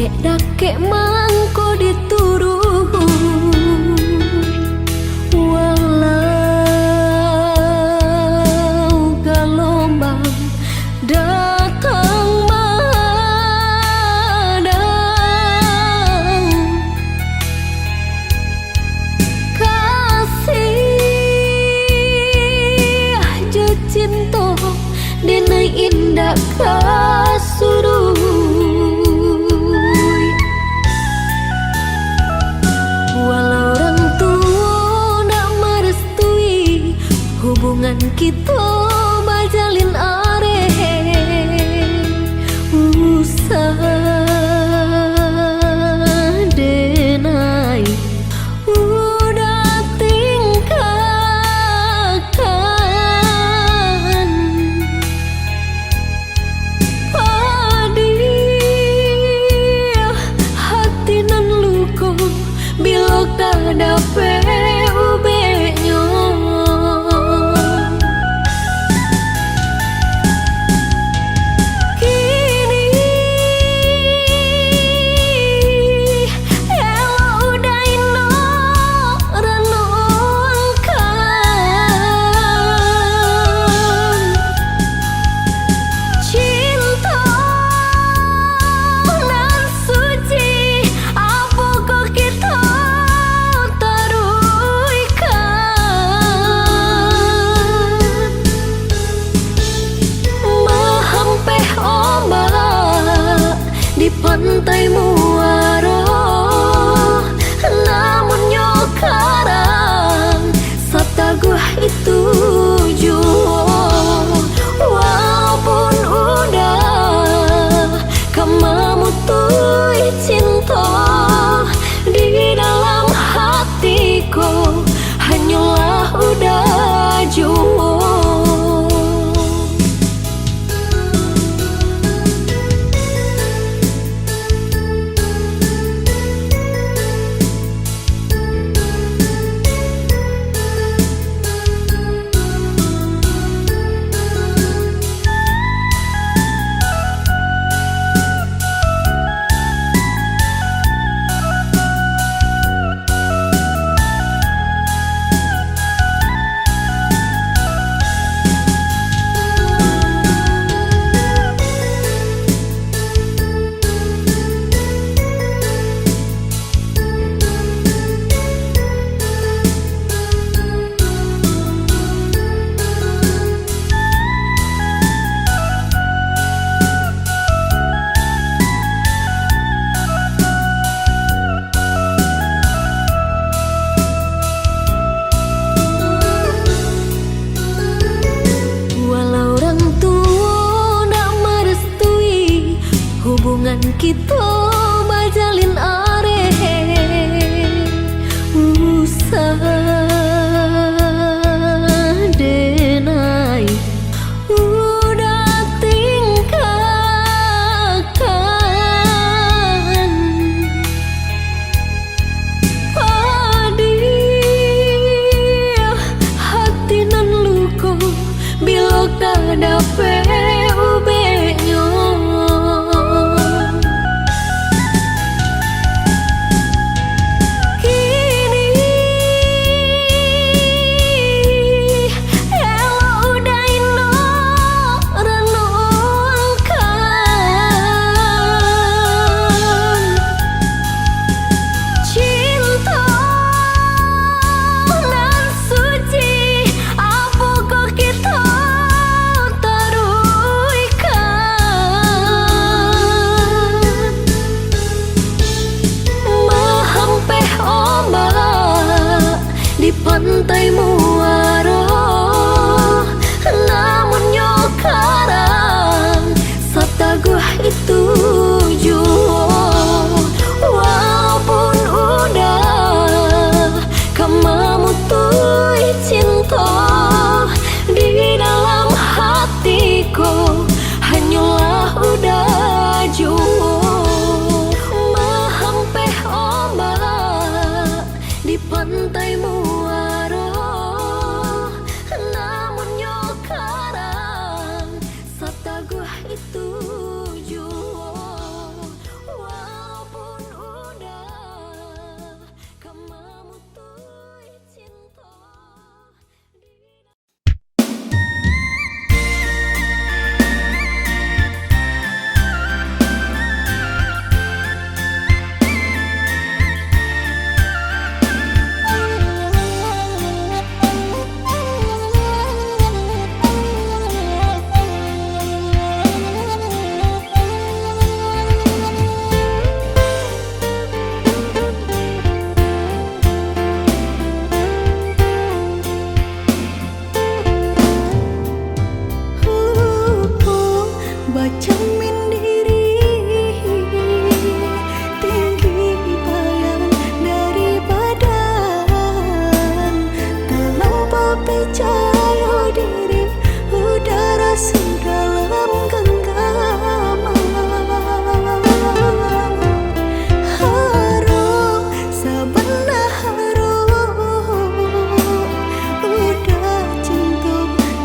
Dek dake mangko dituruh walau gelombang datang madang. Kasih je cinta denai indah kasuruh. Walau orang tua nak merestui hubungan kita bajalin areh, usah denai udah tingkahkan. Padih hati nan luka bila kada PUB-nya. menyendiri, tinggi bayang dari badan, terlampau percaya diri, udara sedalam genggaman. Harum, sabana harum, udah cinta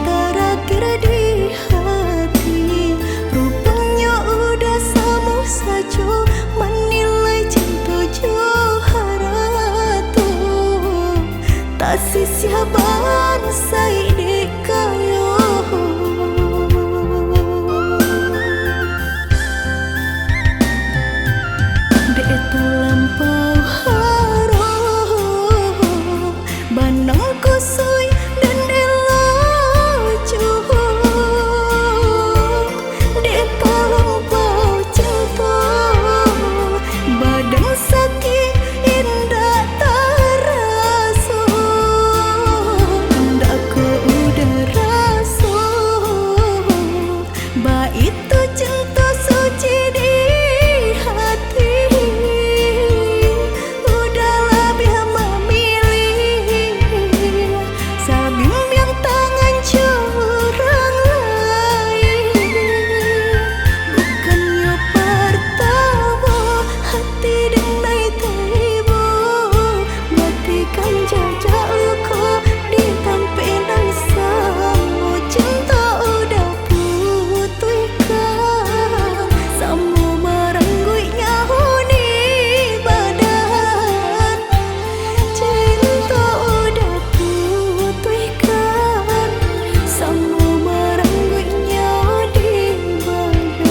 terakhir di hati. Rupanya udah sama saja menilai cinta Johara tuh. Tak sisiaban saidi kayo. Dek terlampau harum, bandang kusui dan elaju. Dek terlampau cinta, badan sakit indah terasa. Ndak ku udah rasa, ba itu cinta suci di hati. Udah lebih memilih sabimbang tangan curang lain. Bukannya pertama hati denai tiba, matikan jajak luka di tampilan sama. Cinta udah putihkan sama merengguinya huni badan. Cinta udah putihkan sama merengguinya di badan.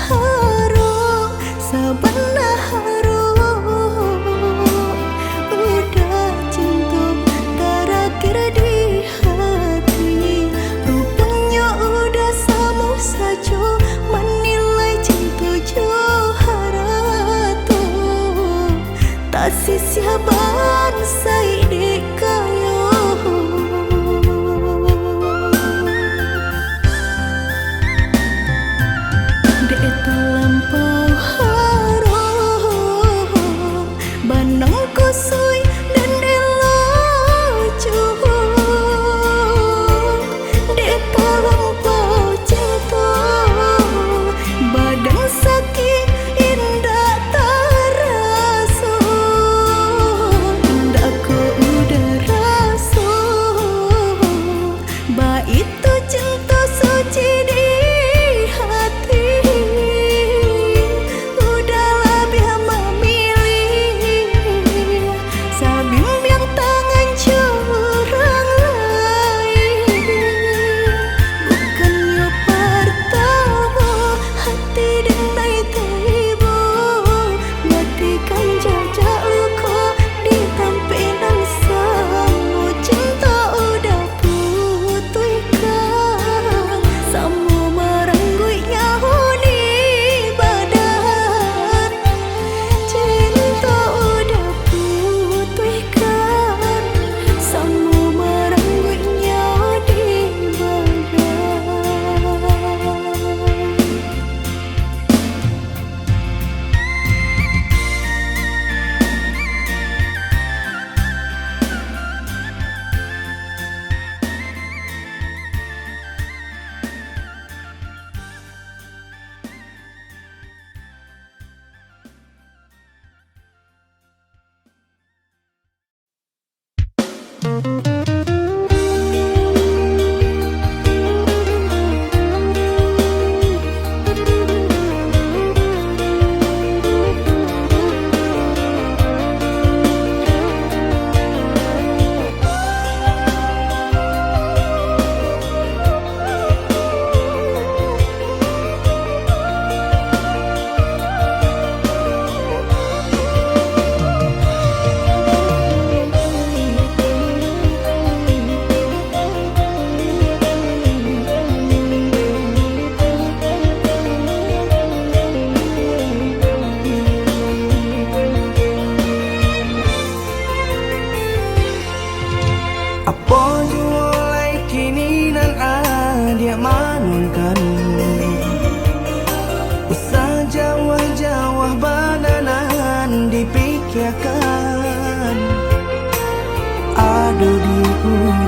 Harum, sabana harum, udah cinta terakhir di hati. Rupanya udah sama saja menilai cinta Johara tuh. Tak sisiaban saidi kayo. Dek terlampau harum, bandang kusui dan elaju. Dek terlampau cinta, badan sakit indah terasa. Ndak ku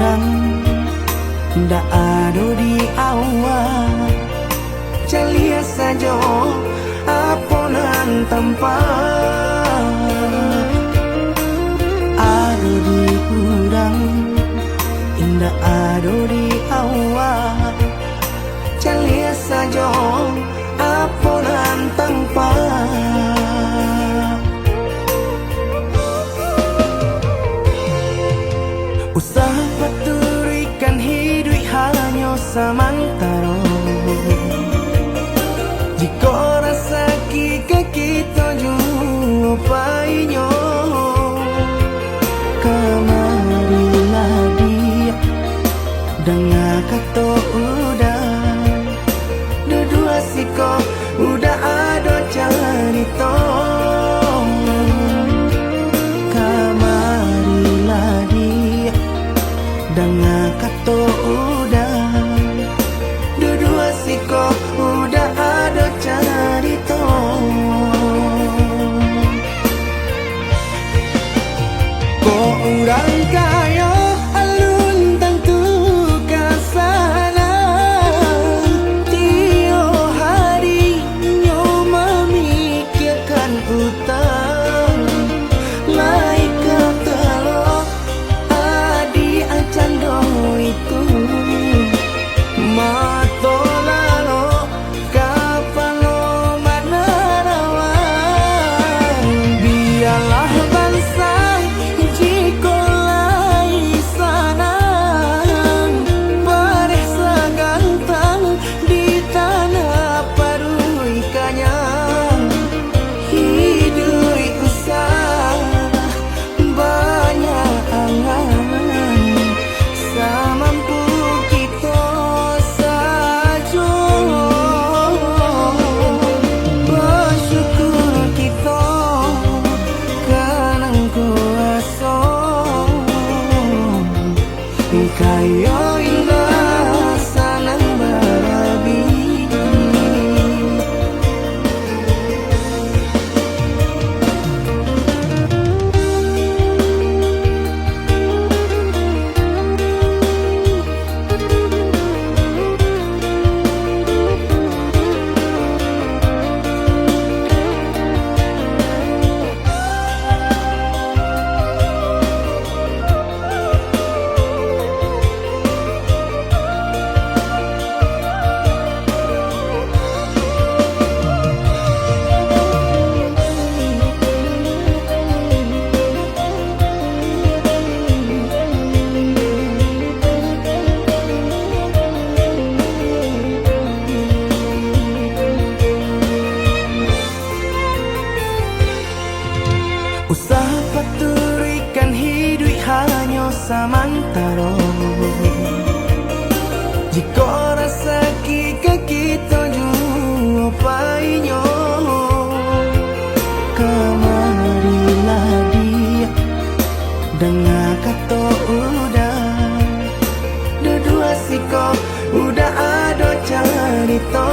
urang ndak ada di awal calia saja aponan tanpa ada di urang indah ada di awal calia saja aponan tanpa usaha paturikan hidup hanya samantara jika rasa kita jumpa kamarilah dia dengan kata udah dua siko udah ada cerita kamarilah dia dengan kata udah dua siko udah ada cerita kok urang kaya alun tentu kasana tio hari nyo memikirkan utang laik ketelo adi acando itu mato lalo kapalo manarawan biarlah bangsa jiko lai sana beresa gantang di tanah parui kanyang hidup usah banyak angan samampu kita saja bersyukur kita kanang kuasa kaya indah sanang barabi usaha paturikan hidup hanya samantara jika rasa kita jumpainya kamarilah dia dengan kata udah dua siko udah ada cerita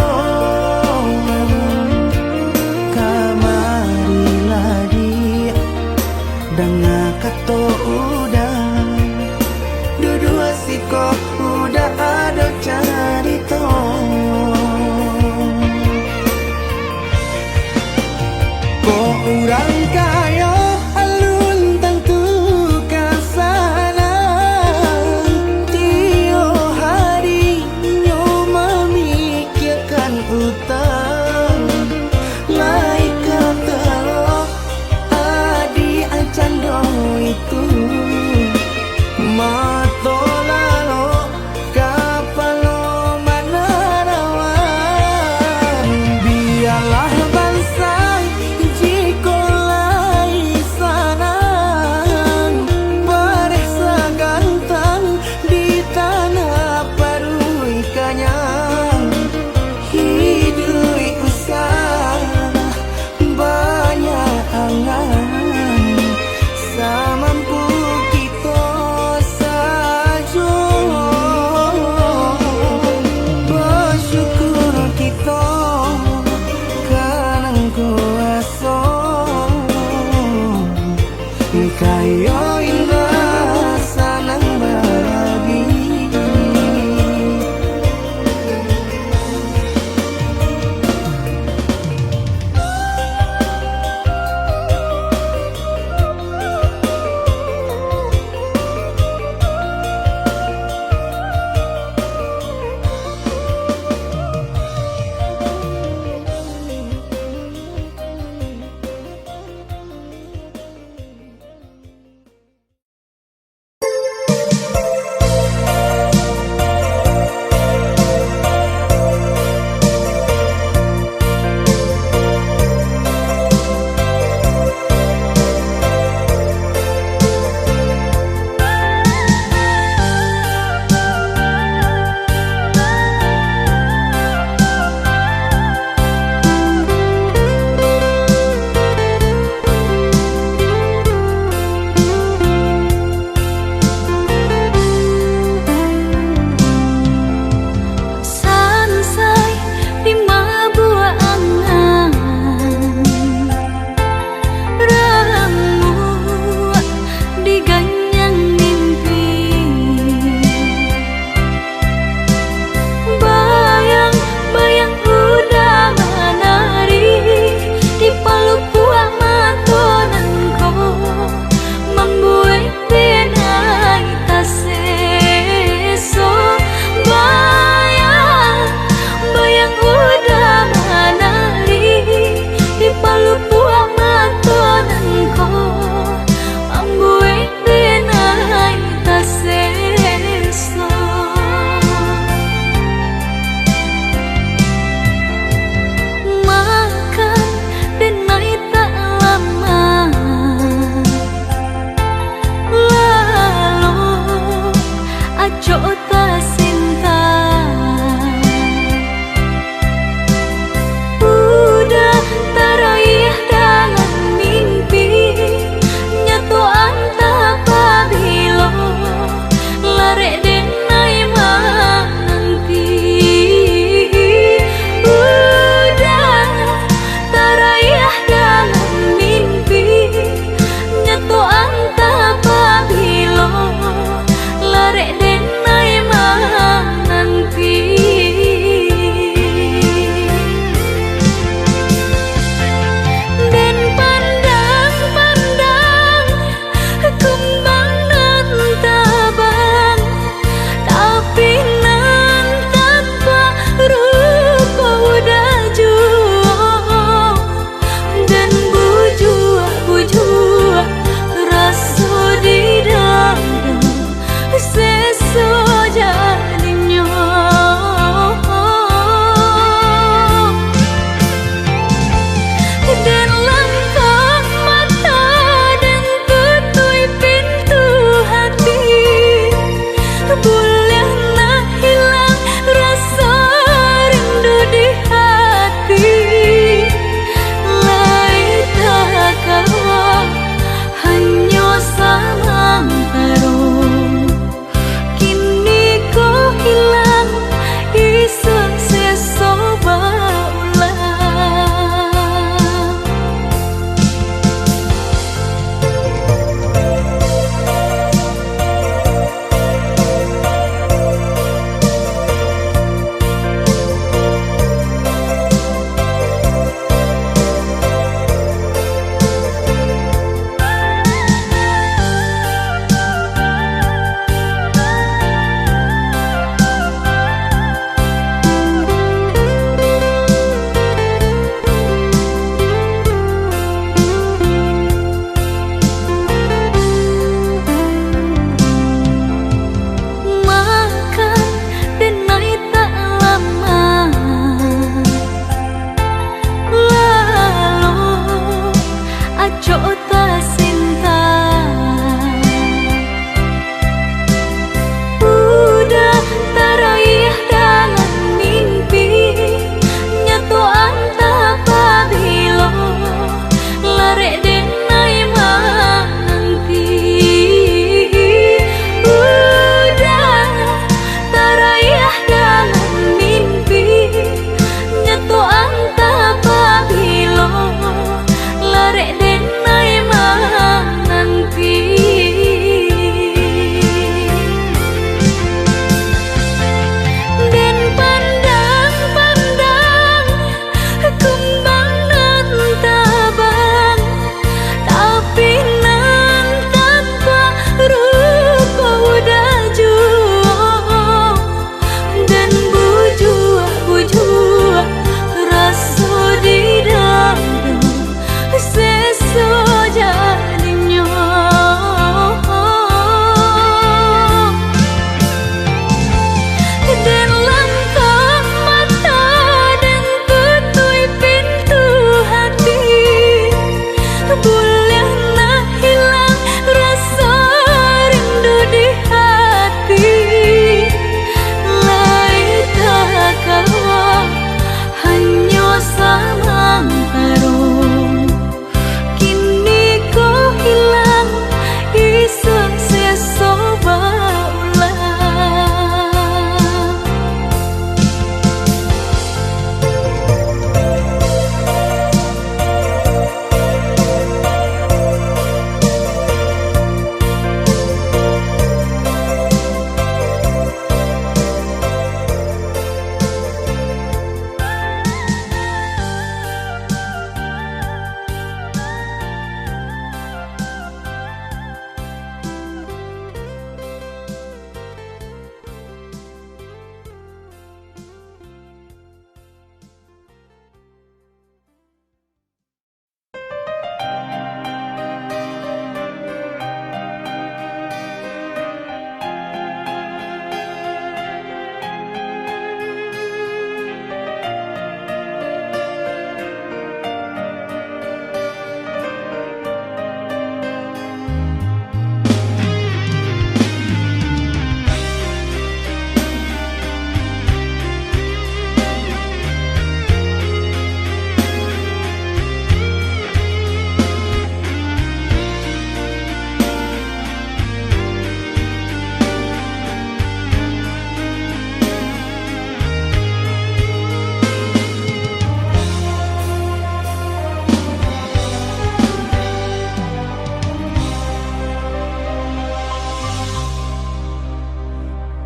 kamarilah dia dengan kata udah dua siko udah ada cerita kok urang kaya alun tentu kasana tio hari nyo memikirkan utang laik ketelo adi acando itu mato lalo kapalo manarawan biarlah bangsa jiko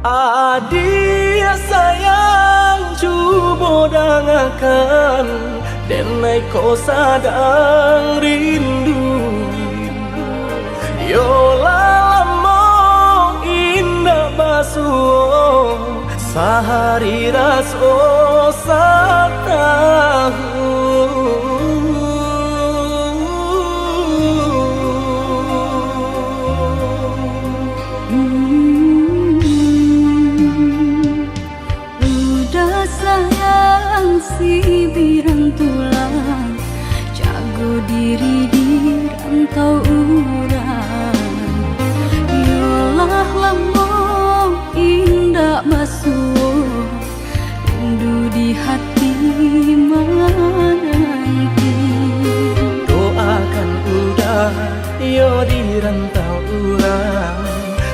Adia sayang cubo dangakan denai ko sadang rindu Yola lamo indah basuh sehari raso satahu si birang tulang jago diri di rantau urang yolah lamong indah basuh rindu di hati menanti doakan udah yo di rantau urang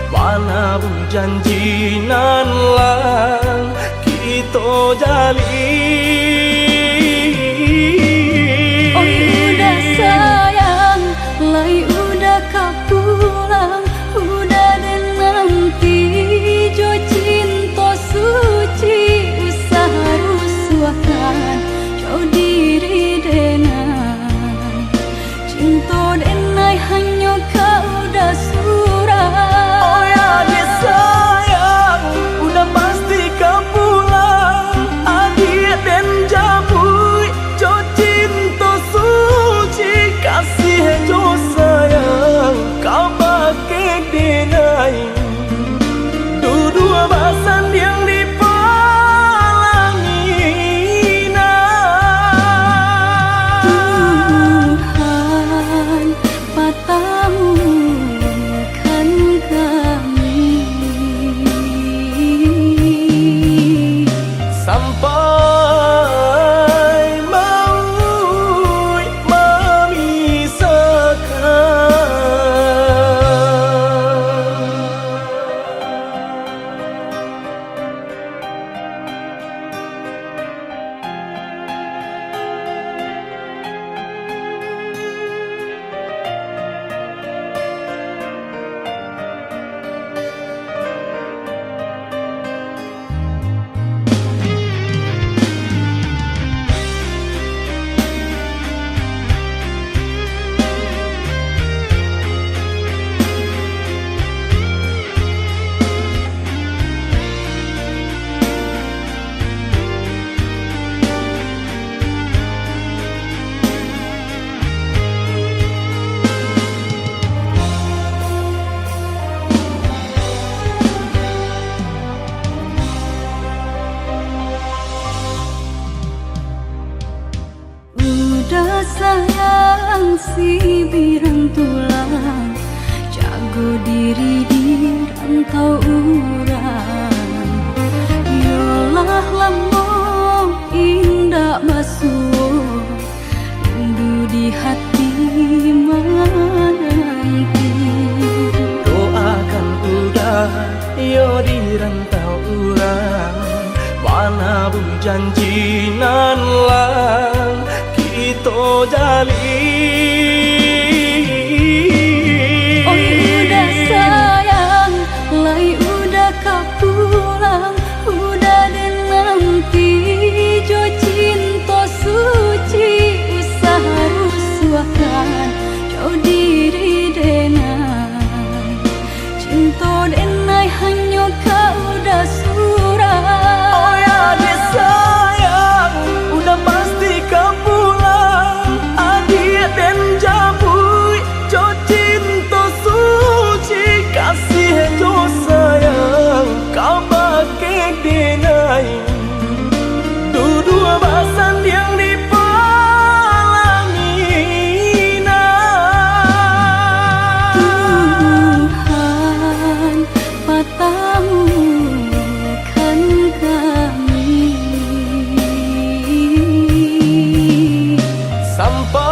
mana bu janjinan lang kita jalin udah sayang, lai udah kau pulang, udah dan nanti jo cinta suci usaha rusuakan jauh diri denai cinta denai hanya kau udah surah. Oh ya dia sayang, udah pasti kau pulang, adik dan janji nan lang kita jalin. Oi udah sayang, lai udah kau pulang, udah deh nanti jo cinta suci usaha rusuhkan jauh diri denai cinta denai hanya kau udah surah. Oh ya dia sayang, udah pasti kau pulang, adik dan jabui jo cinta suci kasih jo sayang kau pakai denai dua basan yang dipalangina. Tuhan patamukan kami sampai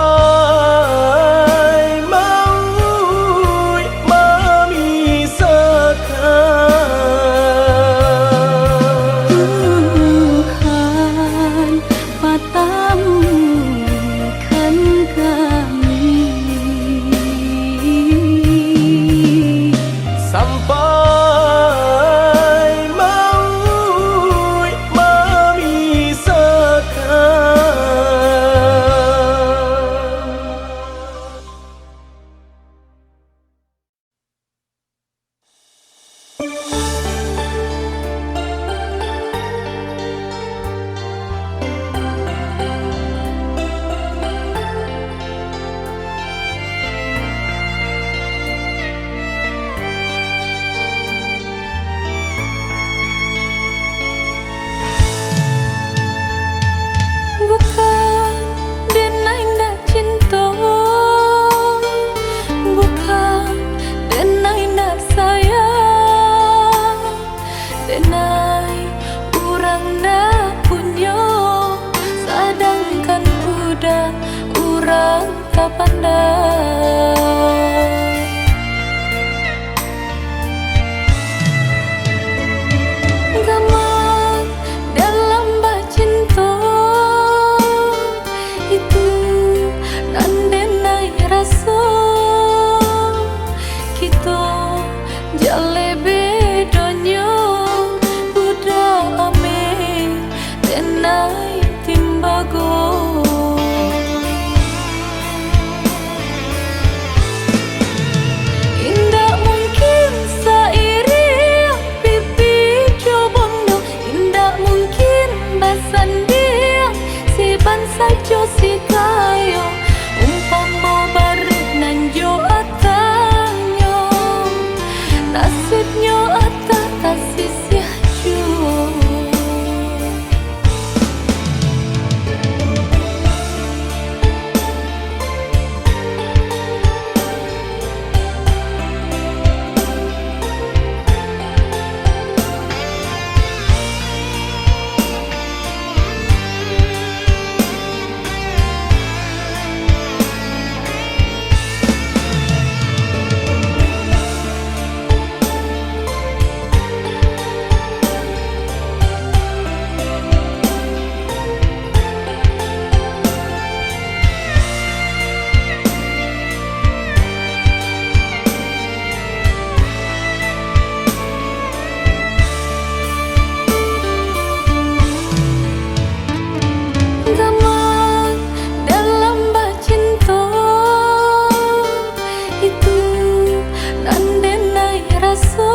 maut memisahkan. Tuhan patamukan kami Sampai maut bukan denai ndak cinta, bukan denai ndak sayang, denai urang ndak punya, sedangkan udah urang tak pandai. Gaman dalam bacinta itu nandenai rasa kita jale bedanya udah ame denai timbago. Indah mungkin sairi pipi cobondo, indah mungkin basan dia si bansa jo si kayo umpama barik nan jo atanyo nasibnya atah kasih sia jo. Gaman dalam bacinta itu nandenai rasa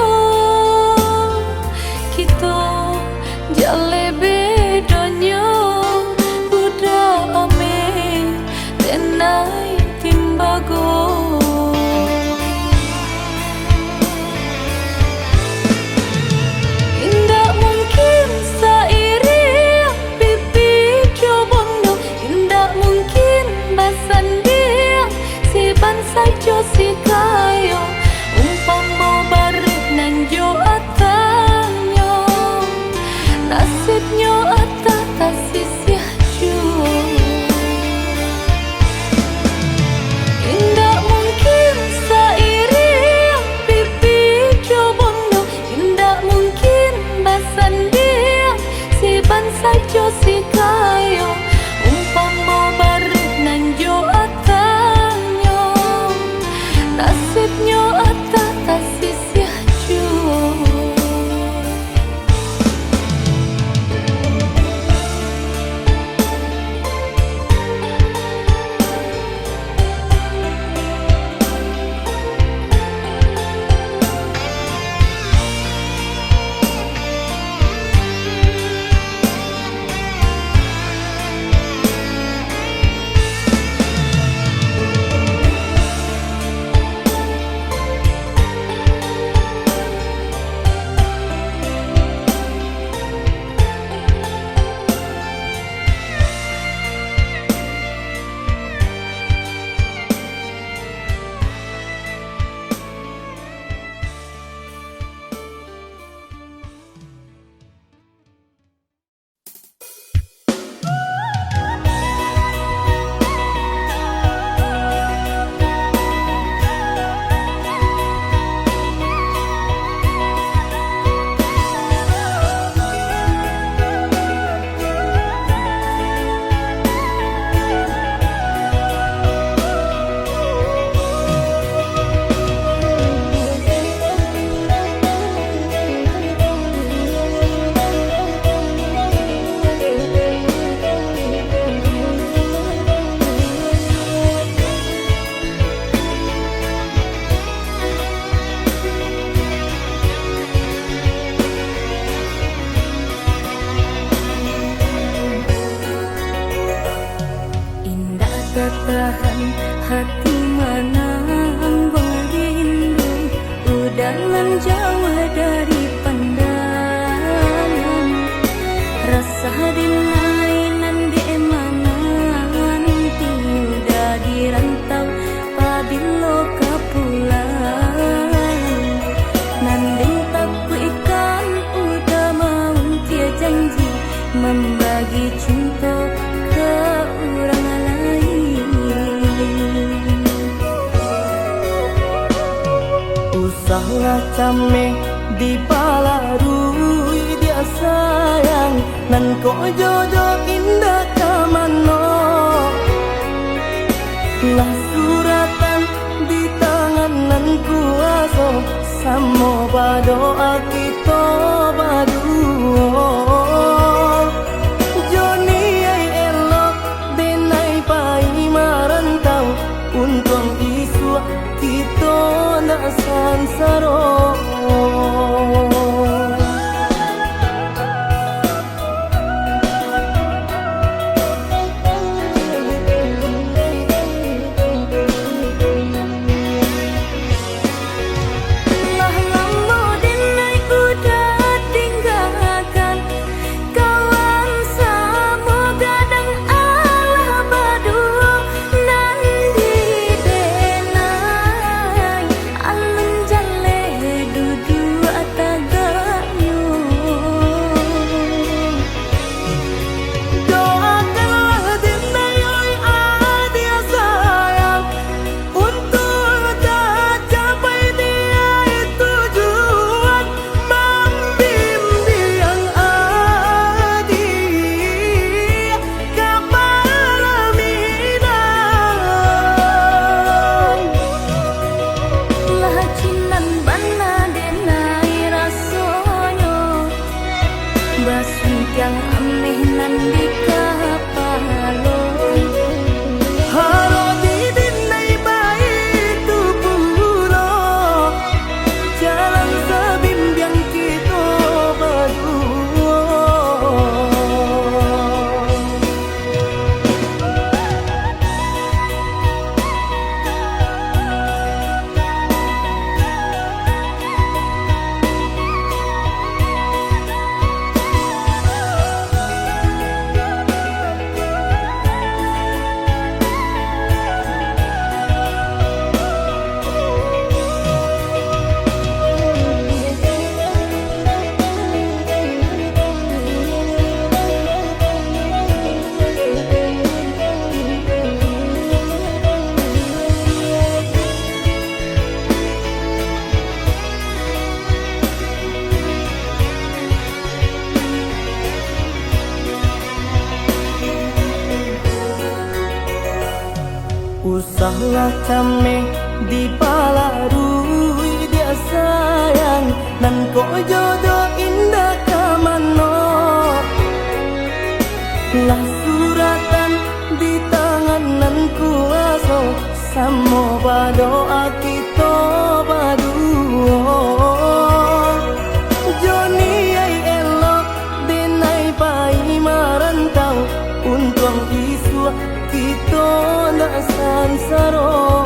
kita jale bedanya udah ame denai timbago. Indah mungkin sairi pipi cobondo, indah mungkin basan dia si bansa jo si kayo umpama barik nan jo atanyo nasibnya atah kasih sia jo. Indah mungkin sairi pipi cobondo, indah mungkin basan dia si bansa jo Usahlah came di palarui dia sayang nan ko jodoh indah kamano. Lah suratan di tangan nan kuaso samo badoa kita baduo. Joni ay elok denai pai marantau untung isu kita nak sansaro. Yang aneh nan di kapalon haro di dinai baik tu pulo jalan sebimbiang kita berdua. Usahlah came di palarui dia sayang nan ko jodoh indah kamano. Lah suratan di tangan nan kuaso samo badoa kita baduo. Joni ay elok denai pai marantau untung isu kita nak sansaro.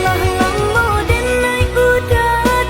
Lah lambo denai udah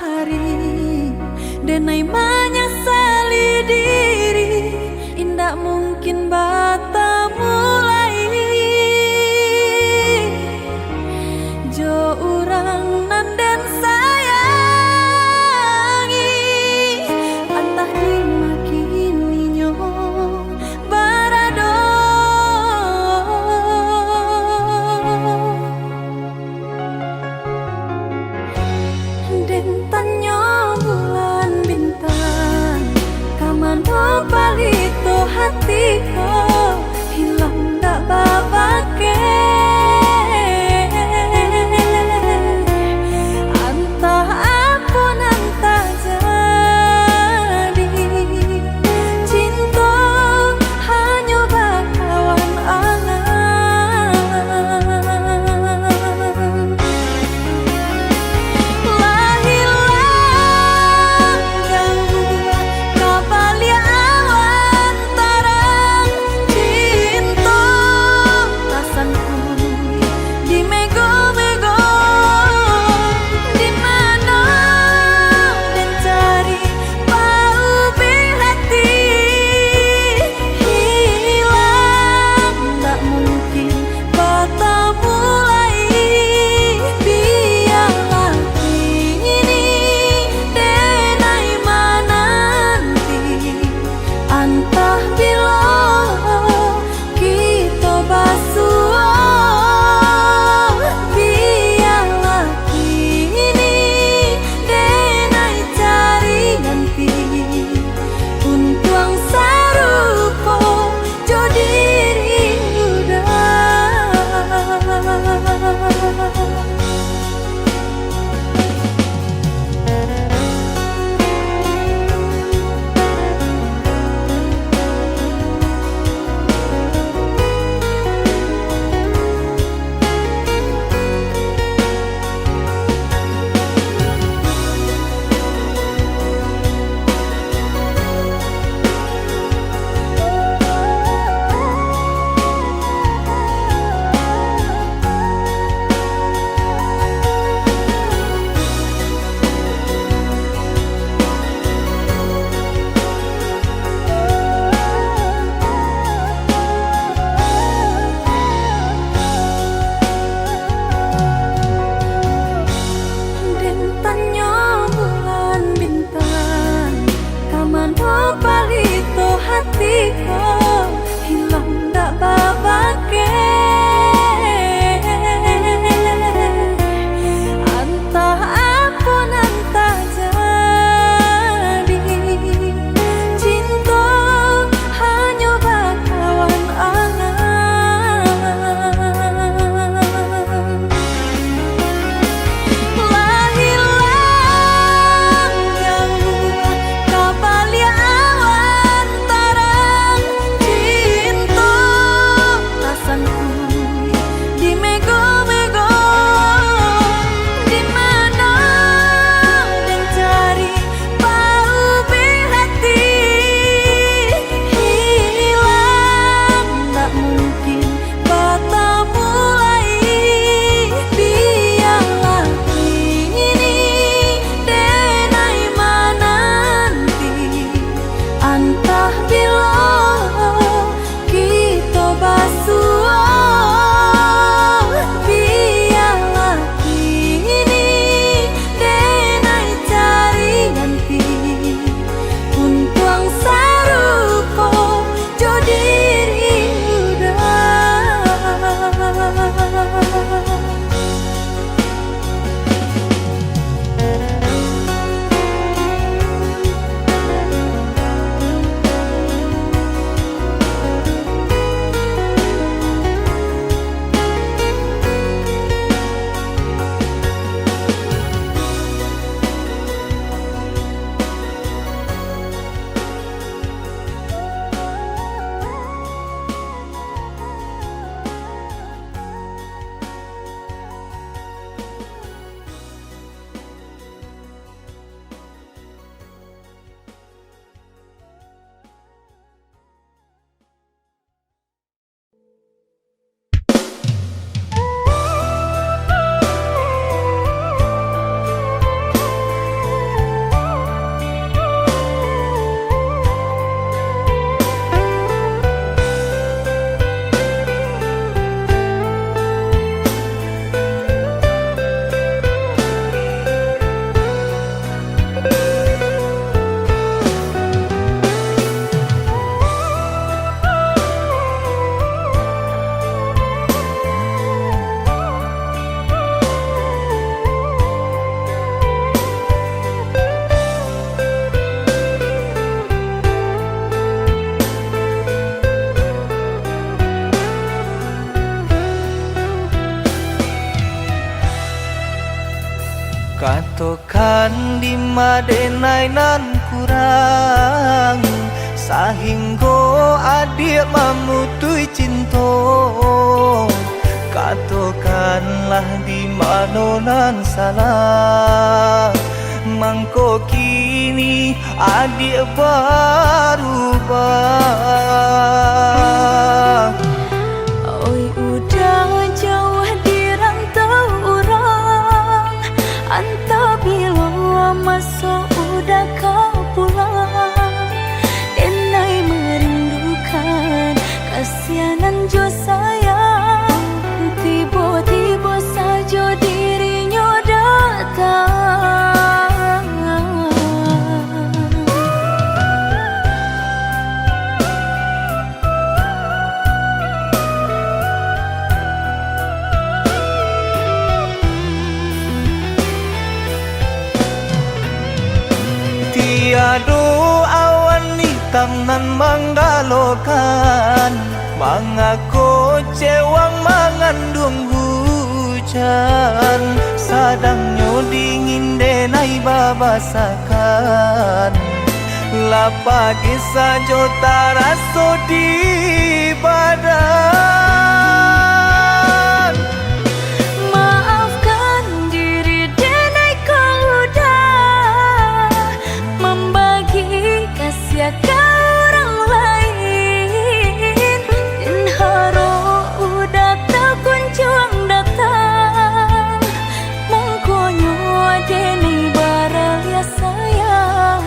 hari denai menyesali diri, indak mungkin bata mulai. Jo urang nanden sayangi, antah dimakininya barado. Den tanya bulan bintang, kamano palito hatiku, hilang dak babake. Antah apun antah jadi, cinta hanya bakawan angan. Hilang jauh kabalia awan tarang, di madenai nan kurang sahingga adik memutui cinta. Katakanlah di mana nan salah, mangko kini adik berubah. Oi udah jauh di rantau orang, entah bila masa udah kau pulang. Denai merindukan kasihanan jo sayang, tiba-tiba saja dirinya datang. Tiada awan hitam nan menggalokan, mengaku cewang mengandung hujan. Sadangnya dingin denai babasakan, lapagi saja taraso di badan. Maafkan diri denai kau udah membagi kasih ke orang lain, dan haro udah tak kunjung datang. Mongkonyo denai baraya sayang.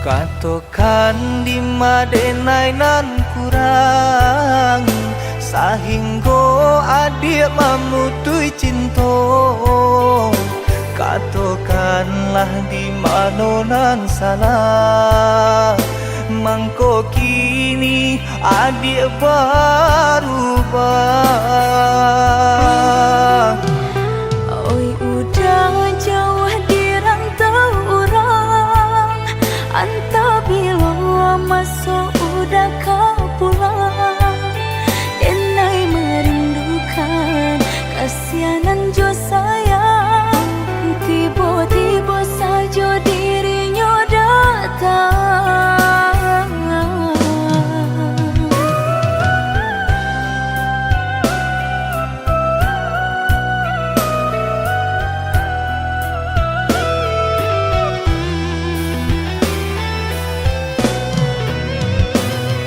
Katakan di madenai nan kurang sahingga adik memutui cinta. Katakanlah di mana nan salah, mangko kini adik berubah. Oi udah jauh di rantau orang, entah bila masa udah kau pulang. Denai merindukan kasihanan jo sayang, tiba-tiba saja dirinya datang.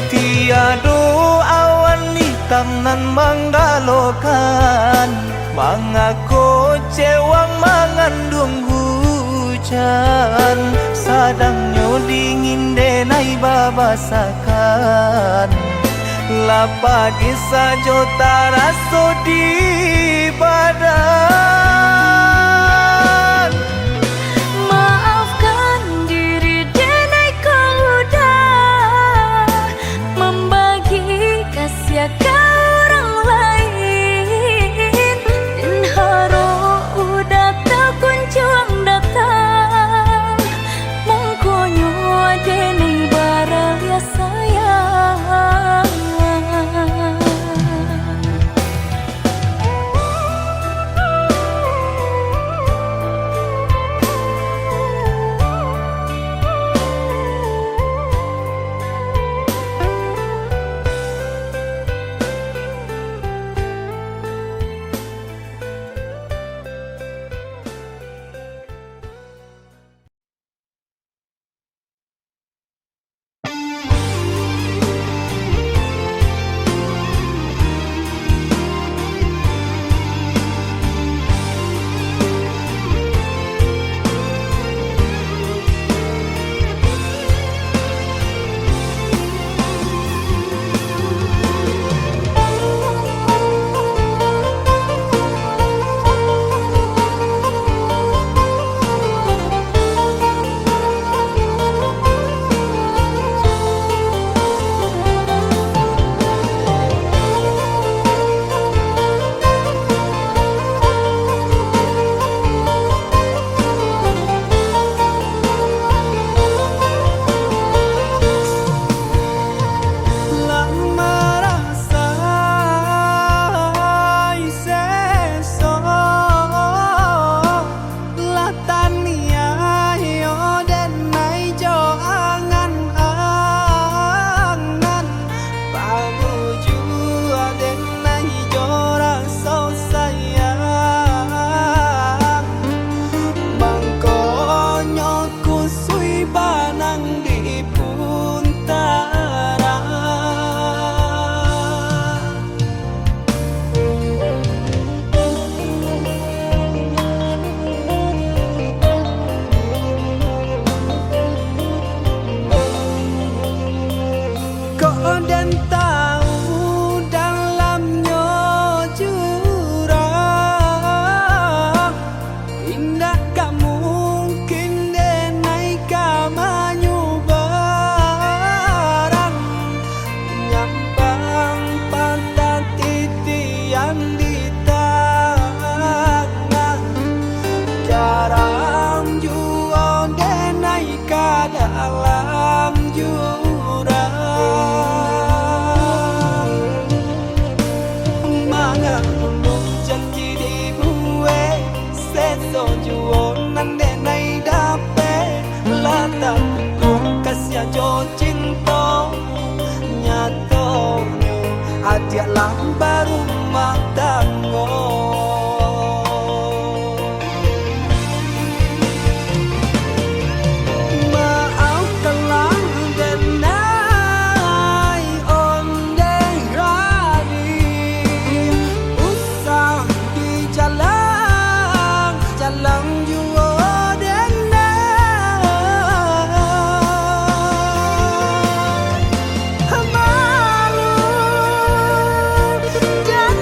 Tiada awan hitam nan menggalokan, mengaku cewang mengandung hujan. Sadangnya dingin denai babasakan, lapagi saja taraso di badan. Maafkan diri denai kau udah membagi kasih ke orang lain, dan haro udah tak kunjung datang. Mongkonyo denai baraya sayang. Jangan dulu janji dibuat Seso juo nande nai dape Lata kuku kasih jo cinta Nyatonyo adia lang baru matango Malu dan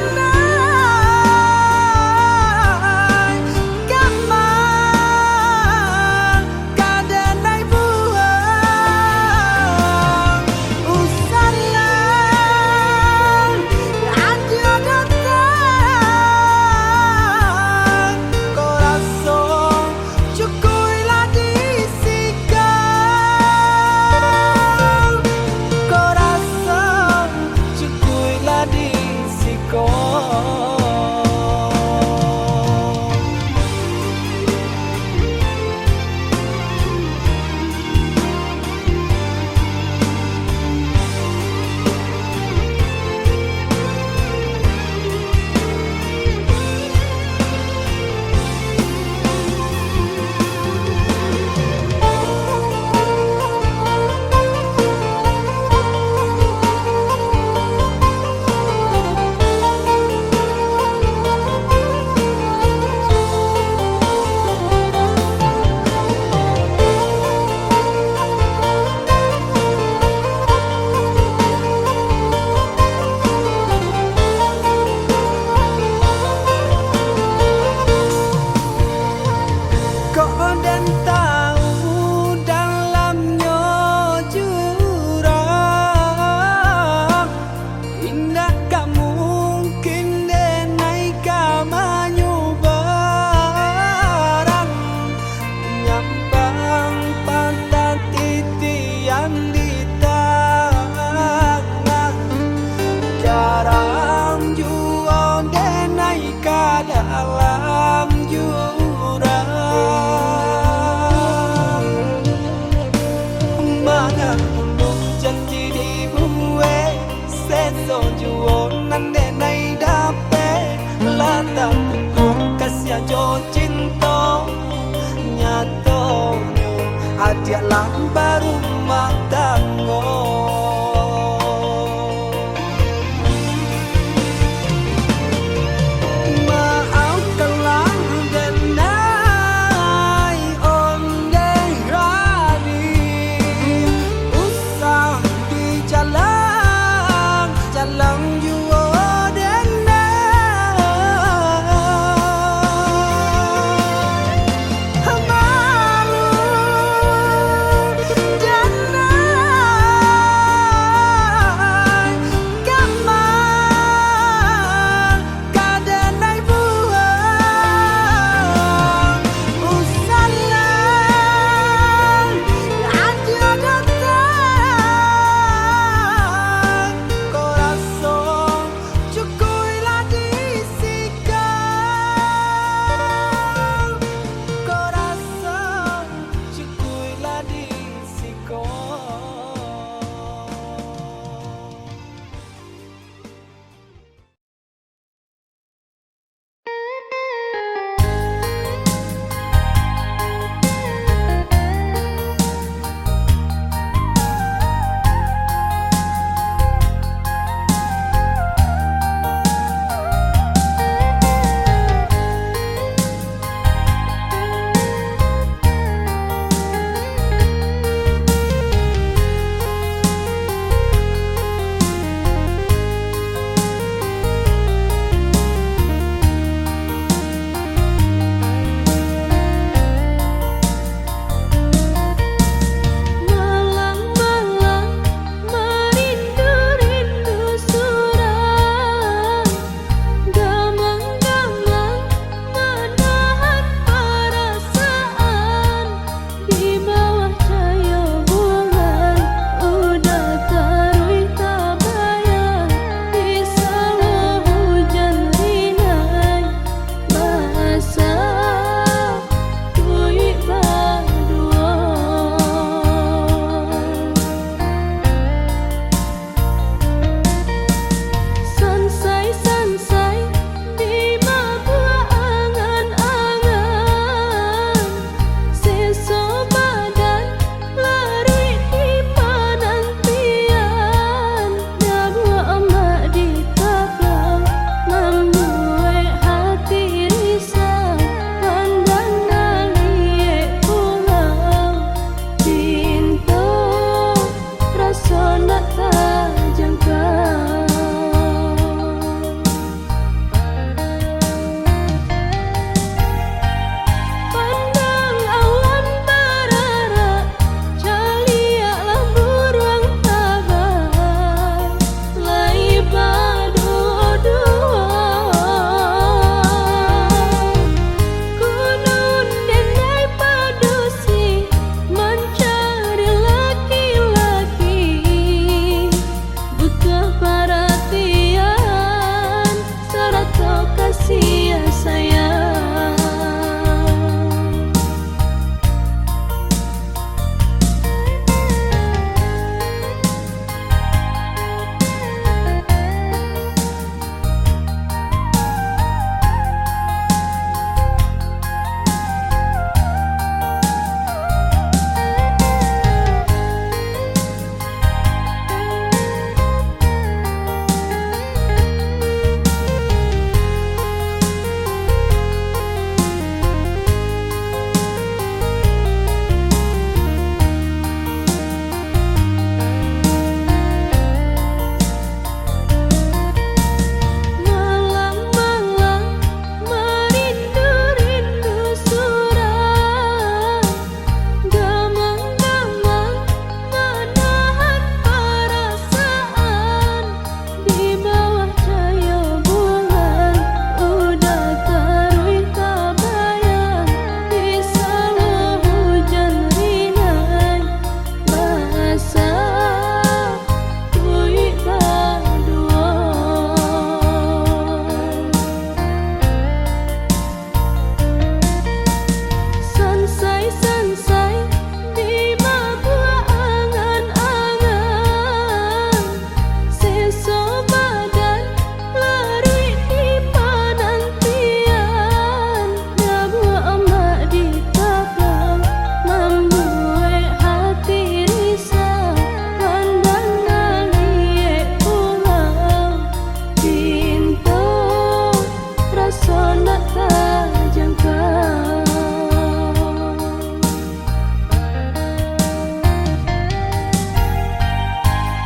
nak terjangkau.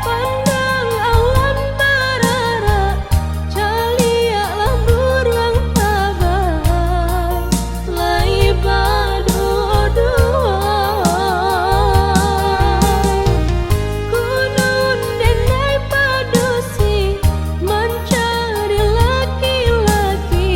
Pandang alam berarak, caliaklah burung tabah, lai badodoai. Gunung denai padusi, mencari laki-laki,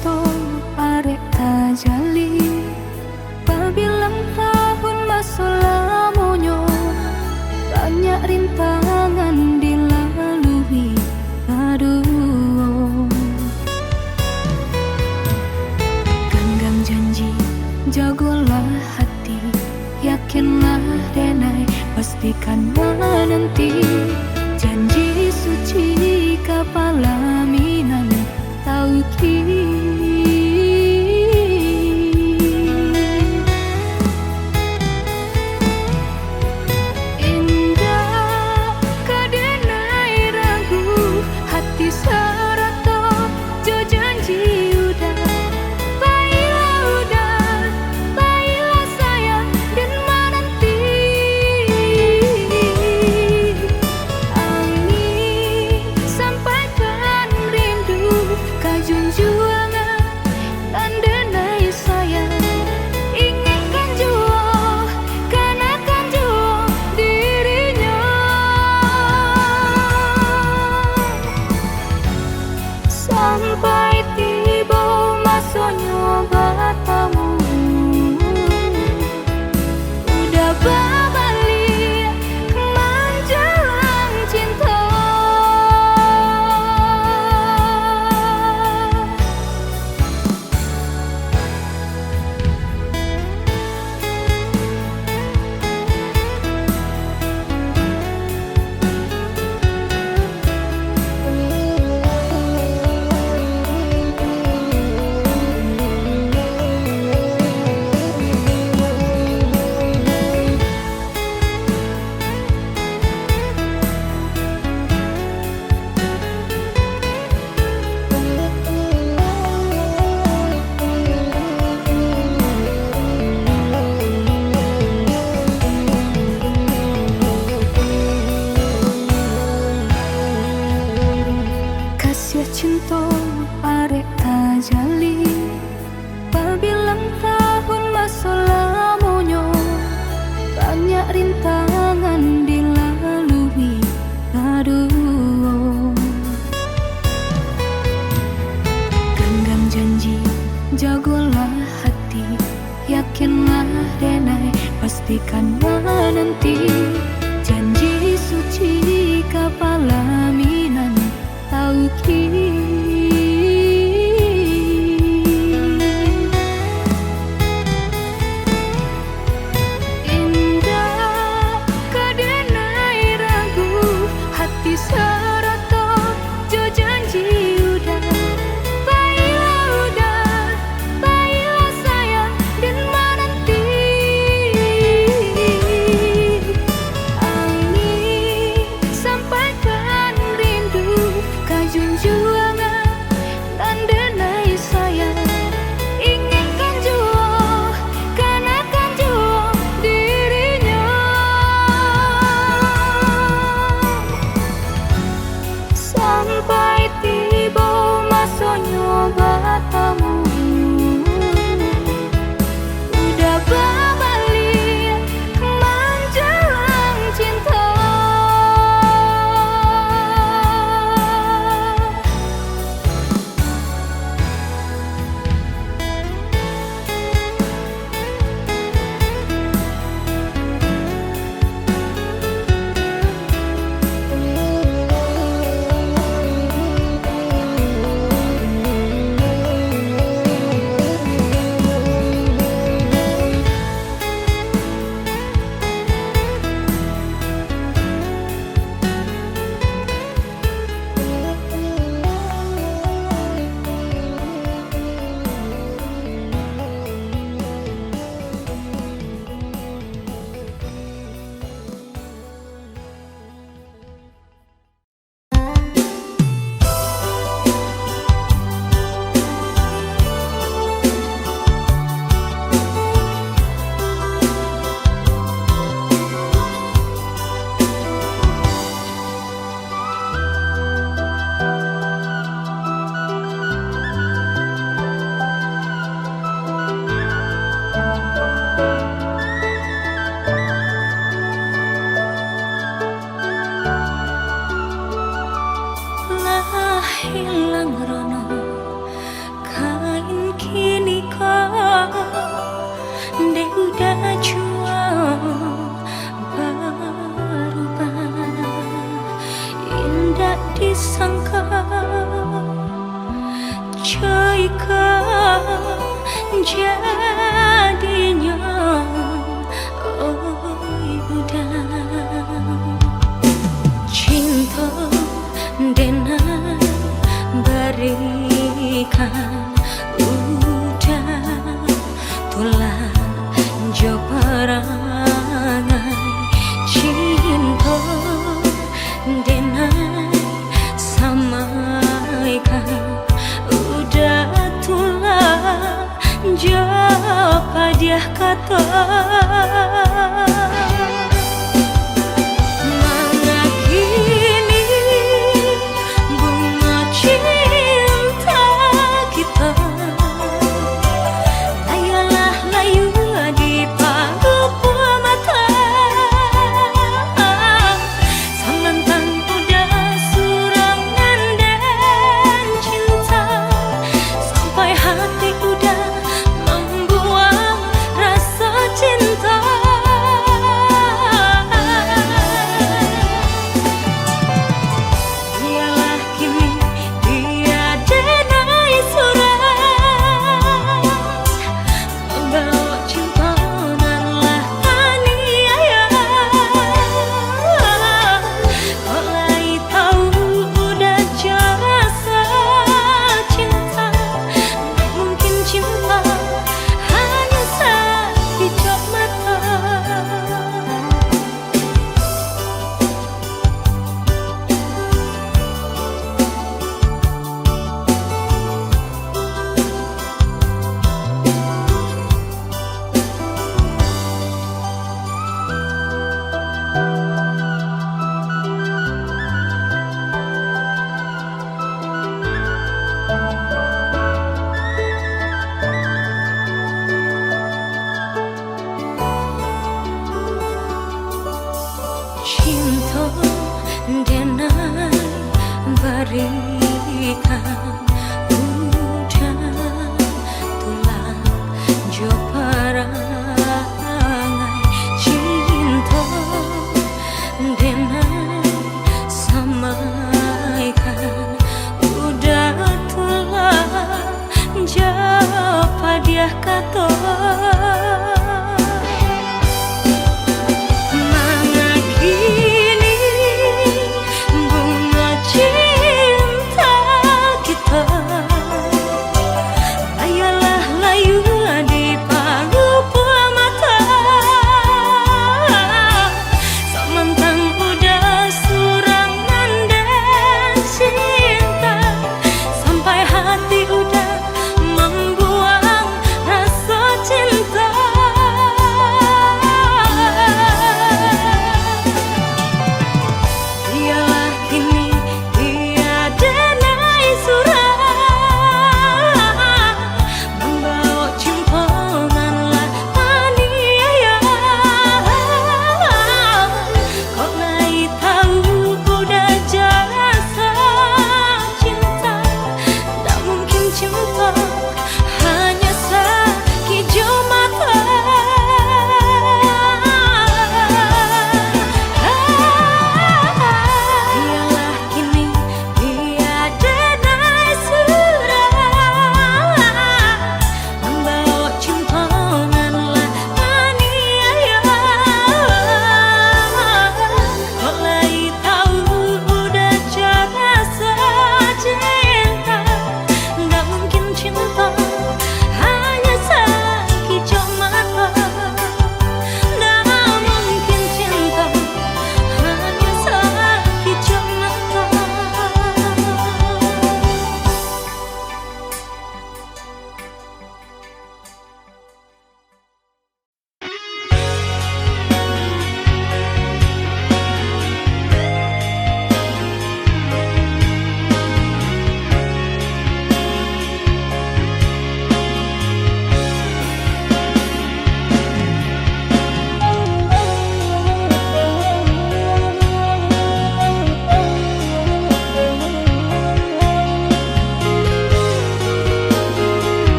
cinta arek tajali pabilang tahun masa lamonyo banyak rintangan dilalui aduh genggam janji jagolah hati yakinlah denai pastikan menanti janji suci kapalaminan tauki indah kadenai ragu hati serato jo janji udah baiklah sayang dan menanti angin sampaikan rindu kajunjuangan dan denai sayang inginkan jua kanakan jua dirinya sampai tiba masanya bertemu udah berbalik menjelang cinta kasih cinta arek tajali pabilang tahun masa lamonyo banyak rintangan dilalui aduh genggam janji jagolah hati yakinlah denai pastikan menanti janji suci kapalaminan tauki indah kadenai ragu hati serato jo janji udah baiklah sayang dan menanti angin sampaikan rindu kajunjuan sangka jika jadinya udah cinta denai berikan udah tulah jo perangai cinta denai samaikan udah tulah jo padiah kata cinta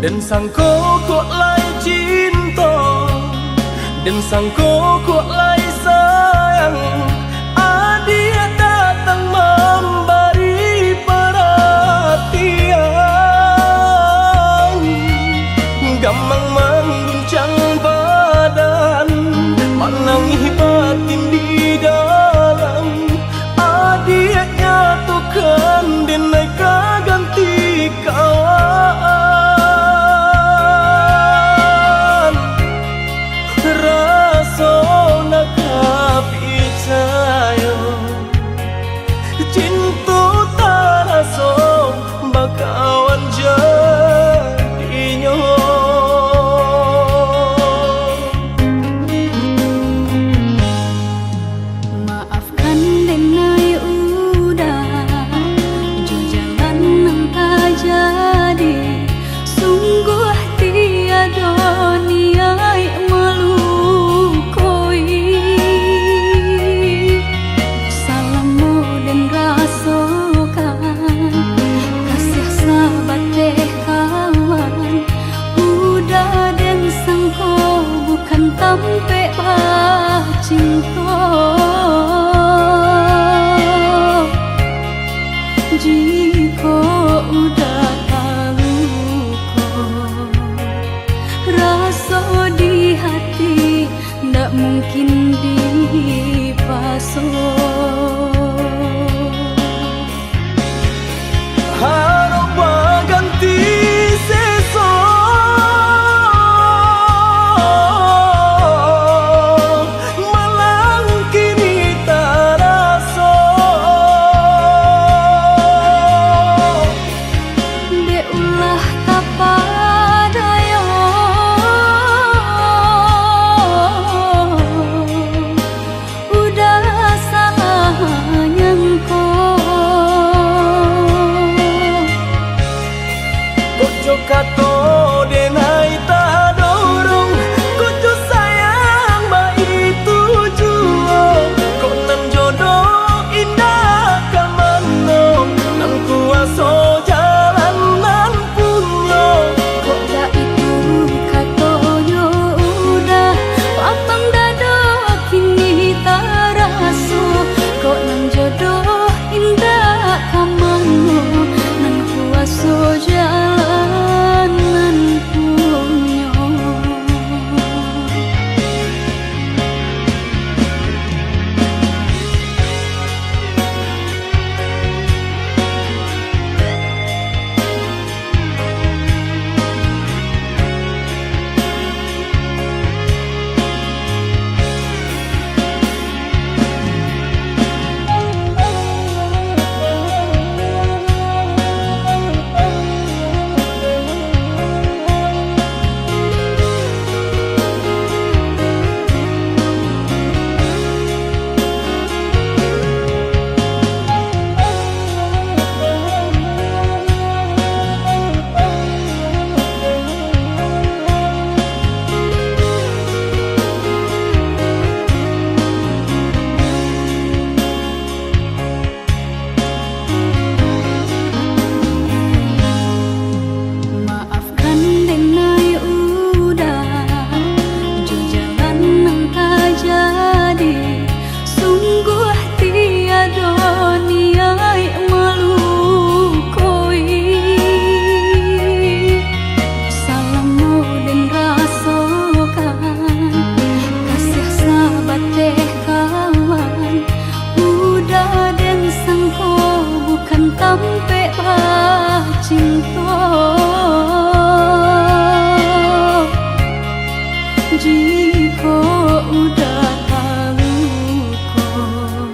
Dan sangko kok lai cinta, dan sangko kok lai sayang. Dia datang memberi perhatian, gampang mengguncang badan, menangis batin di dalam. Dia nyatukan denai ganti kawan. Rasa nak percaya cinta tak rasa bakawan jadinya. Maafkan denai udah jo jalan nang tak jadi. Sungguh tiada niat melukoi. Salamu dan rasakan kasih sahabat deh kawan. Udah dan sangko bukan tampe cinta. Jika udah tahu kok rasa di hati ndak mungkin dipasok. Harap ganti sesok, malang kini tak rasa. Deulah tapadaya udah salah nyangko. Kojo kato denai tak dorong, kojo sayang baik tujuan. Kok nan jodoh indah kan manong, nan kuasa jalan nan punya. Kok dah itu katanya udah lapang dada kini tak rasa. Kok nang jodoh indah kamano, nan kuasa jalan nan punya. Maafkan denai udah jo jalan nang tak jadi. Sungguh tiada niat melukoi. Salamu dan rasakan kasih sahabat deh kawan. Udah dan sangko bukan tampe cinta. Jika udah tahu kok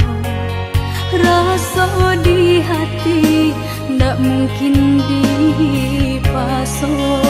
rasa di hati ndak mungkin dipasok.